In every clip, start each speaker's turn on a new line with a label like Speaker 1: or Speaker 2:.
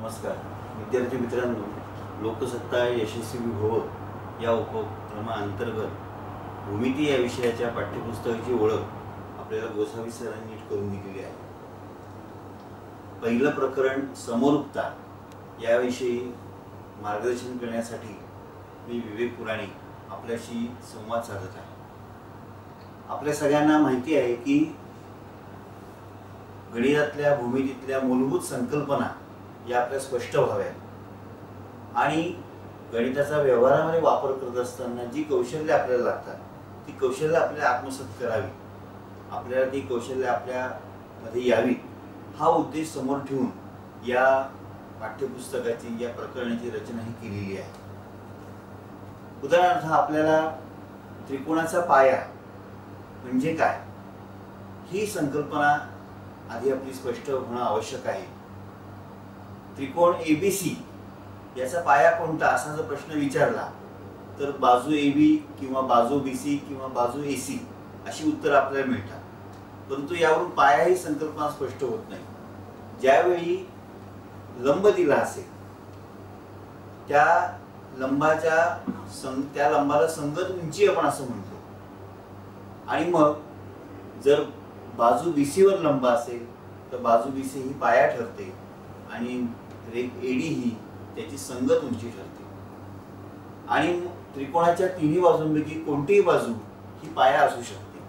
Speaker 1: नमस्कार विद्यार्थी मित्रांनो, लोकसत्ता यशस्वी भव या उपक्रमाअंतर्गत भूमिती या विषयाच्या पाठ्यपुस्तकाची ओळख आपल्याला गोसावी सरांनी नीट करून दिलेली आहे। पहिलं प्रकरण समरूपता याविषयी मार्गदर्शन करण्यासाठी मी विवेक पुराणी आपल्याशी संवाद साधत आहे। आपल्या सगळ्यांना माहिती आहे की गणितातल्या भूमितीतल्या मूलभूत संकल्पना या आपल्या स्पष्ट व्हाव्यात आणि गणिताचा व्यवहारामध्ये वापर करत असताना जी कौशल्य आपल्याला लागतात ती कौशल्य आपल्याला आत्मसात करावी, आपल्याला ती कौशल्य आपल्यामध्ये यावी हा उद्देश समोर ठेवून या पाठ्यपुस्तकाची या प्रकरणाची रचना ही केलेली आहे। उदाहरणार्थ आपल्याला त्रिकोणाचा पाया म्हणजे काय ही संकल्पना आधी आपली स्पष्ट होणं आवश्यक आहे। त्रिकोण ABC याचा पाया कोणता असा जर प्रश्न विचारला तर बाजू AB किंवा बाजू BC किंवा बाजू AC अशी उत्तर आपल्याला मिळतात, परंतु यावरून पाया ही संकल्पना स्पष्ट होत नाही। ज्यावेळी लंब दिला असेल त्या लंबाला संगत उंची आपण असं म्हणतो आणि मग जर बाजू BC वर लंब असेल तर बाजू BC ही पाया ठरते आणि AD ही त्याची संगत उंची ठरते आणि त्रिकोणाच्या तिन्ही बाजूंपैकी कोणतीही बाजू ही पाया असू शकते।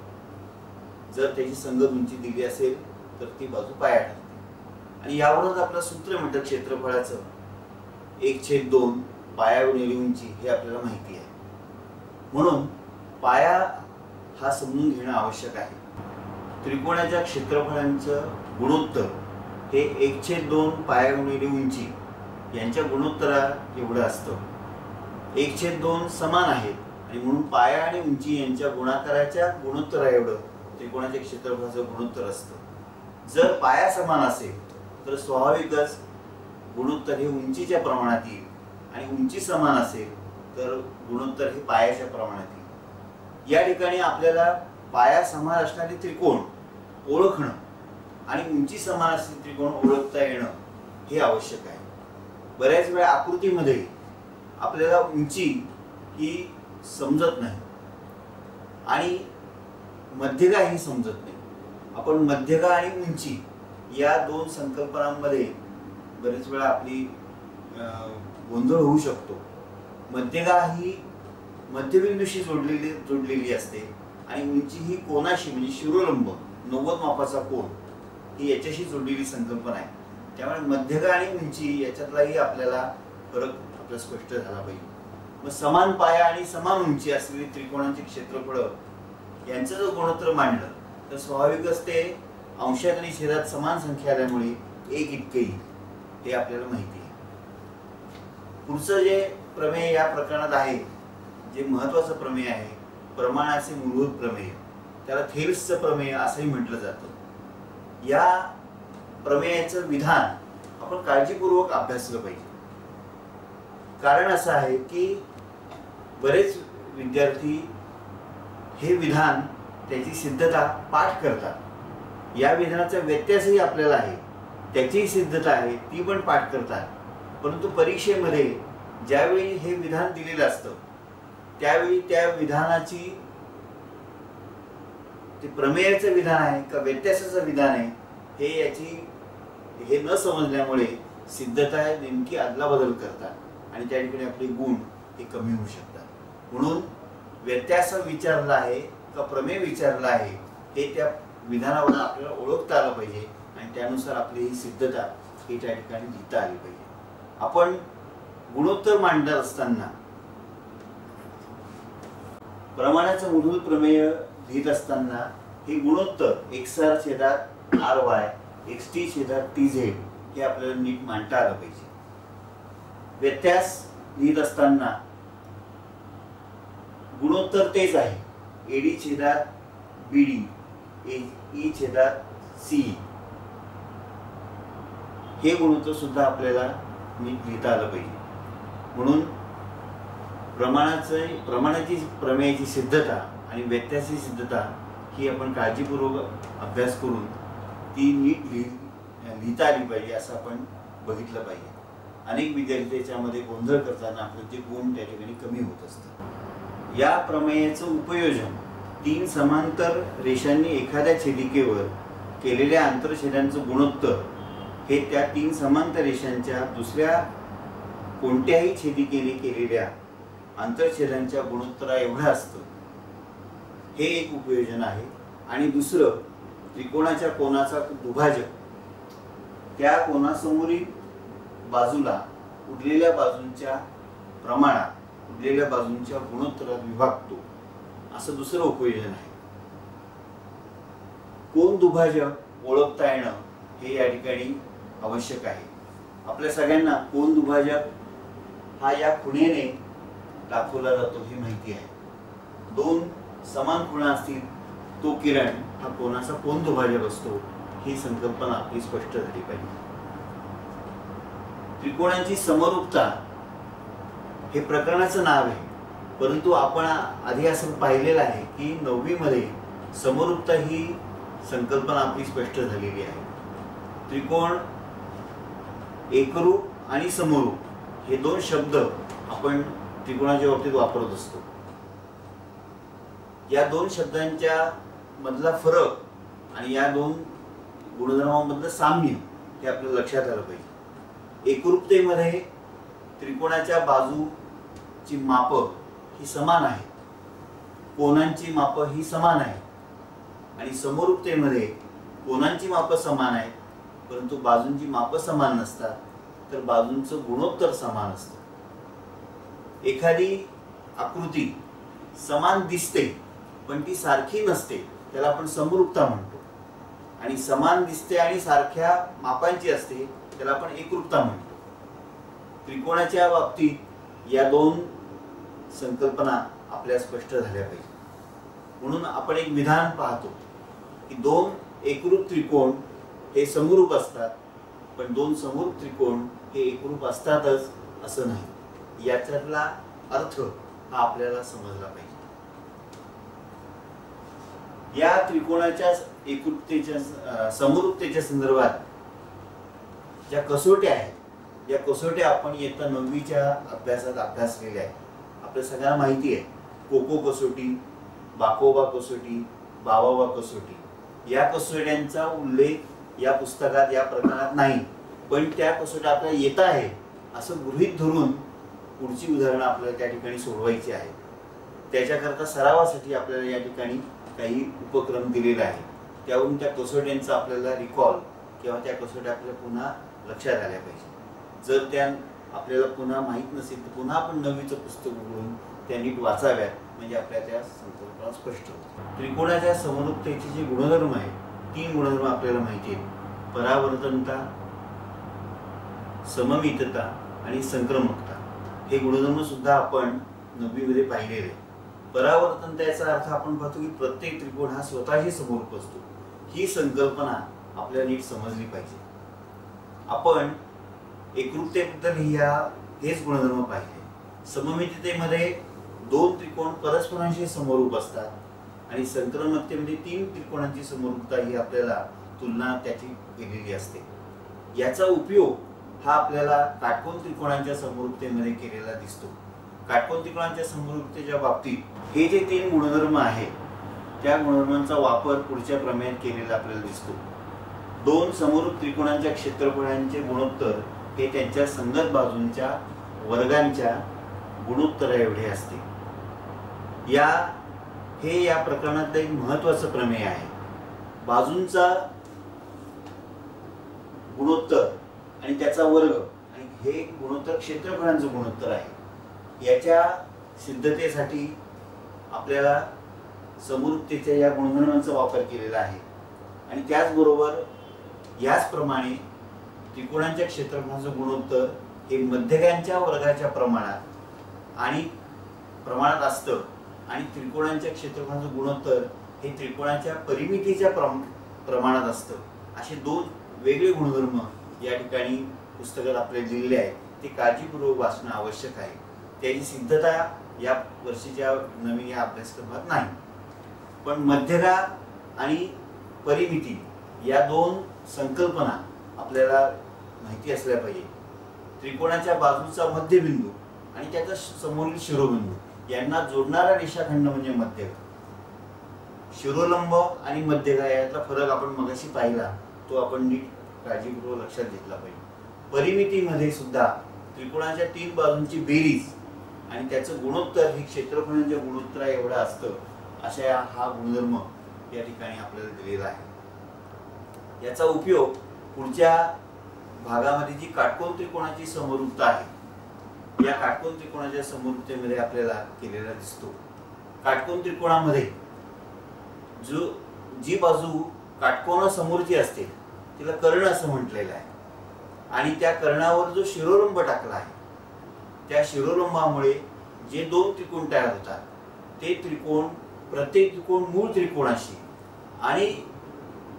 Speaker 1: जर त्याची संगत उंची दिली असेल तर ती बाजू पाया ठरते आणि यावरूनच आपलं सूत्र म्हणतात क्षेत्रफळाचं 1/2 पाया गुणिले उंची हे आपल्याला माहिती आहे। म्हणून पाया हा समजून घेणं आवश्यक आहे। त्रिकोणाच्या क्षेत्रफळांचं गुणोत्तर हे 1/2 पाया गुणिले उंची यांच्या गुणोत्तरा एवढं असतं। 1/2 समान आहेत आणि म्हणून पाया आणि उंची यांच्या गुणाकाराच्या गुणोत्तरा एवढं त्रिकोणाच्या क्षेत्रफळाचं गुणोत्तर असतं। जर पाया समान असेल तर स्वाभाविकच गुणोत्तर हे उंचीच्या प्रमाणात येईल आणि उंची समान असेल तर गुणोत्तर हे पायाच्या प्रमाणात येईल। या ठिकाणी आपल्याला पाया समान असणारे त्रिकोण ओळखणं आणि उंची समान असलेले त्रिकोण ओळखता येणं हे आवश्यक आहे। बऱ्याच वेळा आकृतीमध्ये आपल्याला उंची ही समजत नाही आणि मध्यगा ही समजत नाही। आपण मध्यगा आणि उंची या दोन संकल्पनांमध्ये बरेच वेळा आपली गोंधळ होऊ शकतो। मध्यगा ही मध्यबिंदूशी जोडलेली असते आणि उंची ही कोनाशी म्हणजे शिरोलंब 90 मापाचा कोन ही याच्याशी जोडलेली संकल्पना आहे। त्यामुळे मध्यगा आणि उंची याच्यातलाही आपल्याला फरक आपला स्पष्ट झाला पाहिजे। मग समान पाया आणि समान उंची असलेली त्रिकोणांची क्षेत्रफळ यांचं जर गुणोत्तर मांडलं तर स्वाभाविकच ते अंशात आणि छेदात समान संख्या आल्यामुळे 1 इतकं येईल हे आपल्याला माहिती आहे। पुढचं जे प्रमेय या प्रकरणात आहे जे महत्त्वाचं प्रमेय आहे प्रमाणाचे मूलभूत प्रमेय, त्याला थेल्सचं प्रमेय असंही म्हटलं जातं। या प्रमेयाचं विधान आपण काळजीपूर्वक अभ्यासलं पाहिजे। कारण असं आहे की बरेच विद्यार्थी हे विधान त्याची सिद्धता पाठ करतात, या विधानाचा व्यत्यासही आपल्याला आहे त्याचीही सिद्धता आहे ती पण पाठ करतात, परंतु परीक्षेमध्ये ज्यावेळी हे विधान दिलेलं असतं त्यावेळी त्या विधानाची ते प्रमेयाचं विधान आहे का व्यत्यासाचं विधान आहे हे न समजल्यामुळे सिद्धता नेमकी अदलाबदल करतात आणि त्या ठिकाणी आपले गुण हे कमी होऊ शकतात। म्हणून व्यत्यास विचारला आहे का प्रमेय विचारला आहे हे त्या विधानावरून आपल्याला ओळखता आलं पाहिजे आणि त्यानुसार आपली ही सिद्धता ही त्या ठिकाणी लिहिता आली पाहिजे। आपण गुणोत्तर मांडत असताना प्रमाणाचं मूलभूत प्रमेय लिहित असताना हे गुणोत्तर XR/RY XT/TZ हे आपल्याला नीट मांडता आलं पाहिजे। व्यत्यास लिहित असताना गुणोत्तर तेच आहे AD/BD EE/CE हे गुणोत्तर सुद्धा आपल्याला नीट लिहिता आलं पाहिजे। म्हणून प्रमाणाची प्रमेयाची सिद्धता आणि व्यत्यासाची सिद्धता ही आपण काळजीपूर्वक अभ्यास करून ती नीट लिहिता आली पाहिजे असं आपण बघितलं पाहिजे। अनेक विद्यार्थी त्याच्यामध्ये गोंधळ करताना आपलं जे गुण त्या ठिकाणी कमी होत असतात. या प्रमेयाचं उपयोजन 3 समांतर रेषांनी एखाद्या छेदिकेवर केलेल्या आंतरछेदांचं गुणोत्तर हे त्या 3 समांतर रेषांच्या दुसऱ्या कोणत्याही छेदिकेने केलेल्या आंतरछेदांच्या गुणोत्तरा एवढं असतं, हे एक उपयोजन आहे. आणि दुसरं, त्रिकोणाच्या कोनाचा दुभाजक त्या कोनासमोरील बाजूला उरलेल्या बाजूंच्या प्रमाणात उरलेल्या बाजूंच्या गुणोत्तरात विभागतो, असं दुसरं उपयोजन आहे. कोन दुभाजक ओळखता येणं हे या ठिकाणी आवश्यक आहे. आपल्या सगळ्यांना कोन दुभाजक हा या खुणेने दाखवला जातो हे माहिती आहे. 2 समान खुणा असतील तो किरण हा कोनाचा कोन दुभाजक असतो, ही संकल्पना आपली स्पष्ट झाली पाहिजे. त्रिकोणांची समरूपता हे प्रकरणाचं नाव आहे, परंतु आपण आधी असं पाहिलेलं आहे की 9वी मध्ये समरूपता ही संकल्पना आपली स्पष्ट झालेली आहे. त्रिकोण, एकरूप आणि समरूप हे 2 शब्द आपण त्रिकोणाच्या बाबतीत वापरत असतो. या 2 शब्दांच्या मधला फरक आणि या 2 गुणधर्मांमधलं साम्य हे आपल्याला लक्षात आलं पाहिजे. एकरूपतेमध्ये त्रिकोणाच्या बाजूची माप ही समान आहेत, कोनांची माप ही समान आहे. आणि समरूपतेमध्ये कोनांची माप समान आहेत, परंतु बाजूंची माप समान नसतात, तर बाजूंचं गुणोत्तर समान असतं. एखादी आकृती समान दिसते पण ती सारखी नसते, त्याला आपण समरूपता म्हणतो. आणि समान दिसते आणि सारख्या मापांची असते, त्याला आपण एकरूपता म्हणतो. त्रिकोणाच्या बाबतीत या 2 संकल्पना आपल्या स्पष्ट झाल्या पाहिजे. म्हणून आपण एक विधान पाहतो की 2 एकरूप त्रिकोण हे समरूप असतात, पण 2 समरूप त्रिकोण हे एकरूप असतातच असं नाही. याच्यातला अर्थ हा आपल्याला समजला पाहिजे. या त्रिकोणाच्या एकरूपतेच्या समरूपतेच्या संदर्भात ज्या कसोट्या आहेत, या कसोट्या आपण इयत्ता 9वीच्या अभ्यासात अभ्यासलेल्या आहेत. आपल्या सगळ्यांना माहिती आहे, कोको कसोटी, बाकोबा कसोटी, बावाबा कसोटी. या कसोट्यांचा उल्लेख या पुस्तकात या प्रकरणात नाही, पण त्या कसोट्या आपल्याला येत आहे असं गृहीत धरून पुढची उदाहरणं आपल्याला त्या ठिकाणी सोडवायची आहेत. त्याच्याकरता सरावासाठी आपल्याला या ठिकाणी काही उपक्रम दिलेला आहे. त्यावरून त्या कसोट्यांचा आपल्याला रिकॉल किंवा त्या कसोट्या आपल्याला पुन्हा लक्षात आल्या पाहिजे. जर त्या आपल्याला पुन्हा माहीत नसेल तर पुन्हा आपण 9वीचं पुस्तक उघडून त्या नीट वाचाव्यात, म्हणजे आपल्या त्या संकल्पना स्पष्ट होतात. त्रिकोणाच्या समरूपतेचे जे गुणधर्म आहेत, 3 गुणधर्म आपल्याला माहिती आहेत: परावर्तनता, सममितता आणि संक्रमकता. हे गुणधर्म सुद्धा आपण 9वी मध्ये पाहिलेले आहेत. परावर्तनता याचा अर्थ आपण पाहतो की प्रत्येक त्रिकोण हा स्वतःही समरूप असतो. ही संकल्पना आपल्याला नीट समजली पाहिजे. आपण एकरूपतेबद्दल हेच गुणधर्म पाहिले. सममिततेमध्ये 2 त्रिकोण परस्परांशी समरूप असतात आणि संक्रमकतेमध्ये 3 त्रिकोणांची समरूपता ही आपल्याला तुलना त्याची केलेली असते. याचा उपयोग हा आपल्याला काटकोन त्रिकोणांच्या समरूपतेमध्ये केलेला दिसतो. काटकोन त्रिकोणांच्या समरूपतेच्या बाबतीत हे जे 3 गुणधर्म आहेत, त्या गुणधर्मांचा वापर पुढच्या प्रमेयात केलेला आपल्याला दिसतो. 2 समरूप त्रिकोणांच्या क्षेत्रफळांचे गुणोत्तर हे त्यांच्या संगत बाजूंच्या वर्गांच्या गुणोत्तरा एवढे असते. हे या प्रकरणातलं एक महत्त्वाचं प्रमेय आहे. बाजूंचा गुणोत्तर आणि त्याचा वर्ग, आणि हे गुणोत्तर क्षेत्रफळांचं गुणोत्तर आहे. याच्या सिद्धतेसाठी आपल्याला समरूपतेच्या या गुणधर्मांचा वापर केलेला आहे. आणि त्याचबरोबर याचप्रमाणे त्रिकोणांच्या क्षेत्रफळाचं गुणोत्तर हे मध्यकांच्या वर्गाच्या प्रमाणात असतं आणि त्रिकोणांच्या क्षेत्रफळाचं गुणोत्तर हे त्रिकोणाच्या परिमितीच्या प्रमाणात असतं. असे 2 वेगळे गुणधर्म या ठिकाणी पुस्तकात आपल्याला दिलेले आहेत. ते काळजीपूर्वक वाचणं आवश्यक आहे. त्याची सिद्धता या वर्षीच्या नवीन या अभ्यासक्रमात नाही, पण मध्यगा आणि परिमिती या 2 संकल्पना आपल्याला माहिती असल्या पाहिजे. त्रिकोणाच्या बाजूचा मध्यबिंदू आणि त्याचा समोरील शिरोबिंदू यांना जोडणारा रेषाखंड म्हणजे मध्यक. शिरोलंब आणि मध्यक यातला फरक आपण मगाशी पाहिला, तो आपण नीट काळजीपूर्वक लक्षात घेतला पाहिजे. परिमितीमध्ये सुद्धा त्रिकोणाच्या 3 बाजूंची बेरीज आणि त्याचं गुणोत्तर हे क्षेत्रफळाच्या गुणोत्तरा एवढं असतं, अशा हा गुणधर्म या ठिकाणी आपल्याला दिलेला आहे. याचा उपयोग पुढच्या भागामध्ये जी काटकोन त्रिकोणाची समरूपता आहे, या काटकोन त्रिकोणाच्या समरूपतेमध्ये आपल्याला केलेला दिसतो. काटकोन त्रिकोणामध्ये जी बाजू काटकोनासमोरची असते तिला कर्ण असं म्हटलेलं आहे आणि त्या कर्णावर जो शिरोलंब टाकला आहे, त्या शिरोलंबामुळे जे 2 त्रिकोण तयार होतात ते त्रिकोण, प्रत्येक त्रिकोण मूळ त्रिकोणाशी आणि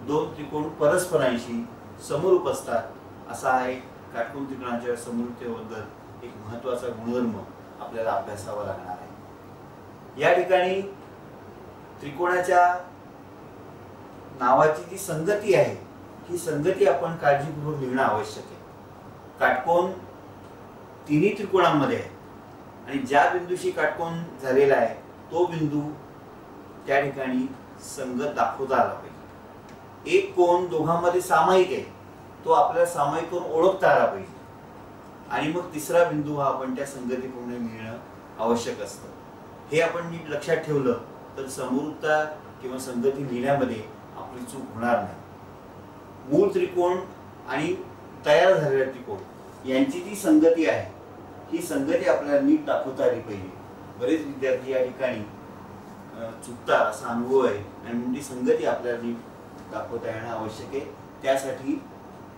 Speaker 1: 2 त्रिकोण परस्परांशी समरूप असतात. असा आहे काटकोन त्रिकोणाच्या समरूपतेबद्दल एक महत्त्वाचा गुणधर्म आपल्याला अभ्यासावा लागणार आहे. या ठिकाणी त्रिकोणाच्या नावाची जी संगती आहे, ही संगती आपण काळजीपूर्वक लिहिणं आवश्यक आहे. काटकोन तिन्ही त्रिकोणांमध्ये आहे आणि ज्या बिंदूशी काटकोन झालेला आहे तो बिंदू त्या ठिकाणी संगत दाखवता आला पाहिजे. एक कोण दोघांमध्ये सामायिक आहे, तो आपल्याला सामायिक करून ओळखता आला पाहिजे आणि मग तिसरा बिंदू हा आपण त्या संगतीप्रमाणे लिहिणं आवश्यक असतं. हे आपण नीट लक्षात ठेवलं तर समरूपता किंवा संगती लिहिण्यामध्ये आपली चूक होणार नाही. मूळ त्रिकोण आणि तयार झालेला त्रिकोण यांची जी संगती आहे, ही संगती आपल्याला नीट दाखवता आली पाहिजे. बरेच विद्यार्थी या ठिकाणी चुकतात असा अनुभव आहे आणि म्हणून ती संगती आपल्याला नीट दाखवता येणं आवश्यक आहे. त्यासाठी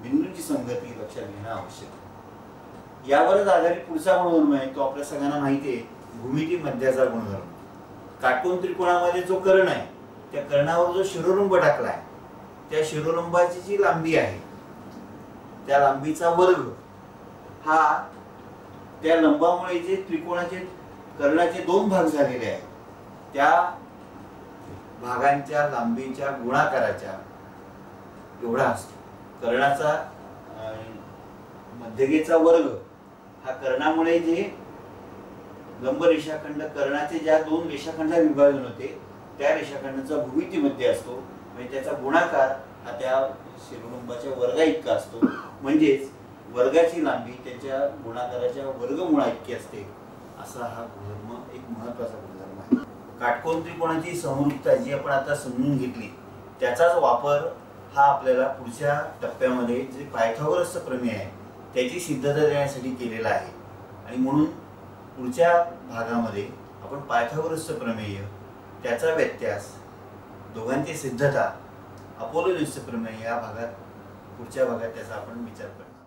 Speaker 1: बिंदूंची संगती लक्षात घेणं आवश्यक आहे. यावरच आधारित पुढचा गुणधर्म आहे, तो आपल्या सगळ्यांना माहिती आहे, भूमिती मध्याचा गुणधर्म. काटकोन त्रिकोणामध्ये जो कर्ण आहे, त्या कर्णावर जो शिरोलंब टाकला आहे, त्या शिरोलंबाची जी लांबी आहे, त्या लांबीचा वर्ग हा त्या लंबामुळे जे त्रिकोणाचे कर्णाचे 2 भाग झालेले आहेत, त्या भागांच्या लांबीच्या गुणाकाराच्या एवढा असतो. कर्णाचा मध्यगेचा वर्ग हा कर्णामुळे जे लंब रेषाखंड कर्णाचे ज्या 2 रेषाखंडात विभाजन होते त्या रेषाखंडाचा भूमितीमध्ये असतो आणि त्याचा गुणाकार हा त्या शिरोलंबाच्या वर्गा इतका असतो. म्हणजेच वर्गाची लांबी त्याच्या गुणाकाराच्या वर्गमुळा इतकी असते. असा हा गुणधर्म एक महत्त्वाचा गुणधर्म आहे. काटकोन त्रिकोणाची समरूपता जी आपण आता समजून घेतली, त्याचाच वापर हा आपल्याला पुढच्या टप्प्यामध्ये जे पायथागोरसचं प्रमेय आहे त्याची सिद्धता देण्यासाठी केलेला आहे. आणि म्हणून पुढच्या भागामध्ये आपण पायथागोरसचं प्रमेय, त्याचा व्यत्यास, दोघांची सिद्धता, अपोलोनियसचं प्रमेय या भागात पुढच्या भागात त्याचा आपण विचार करणार.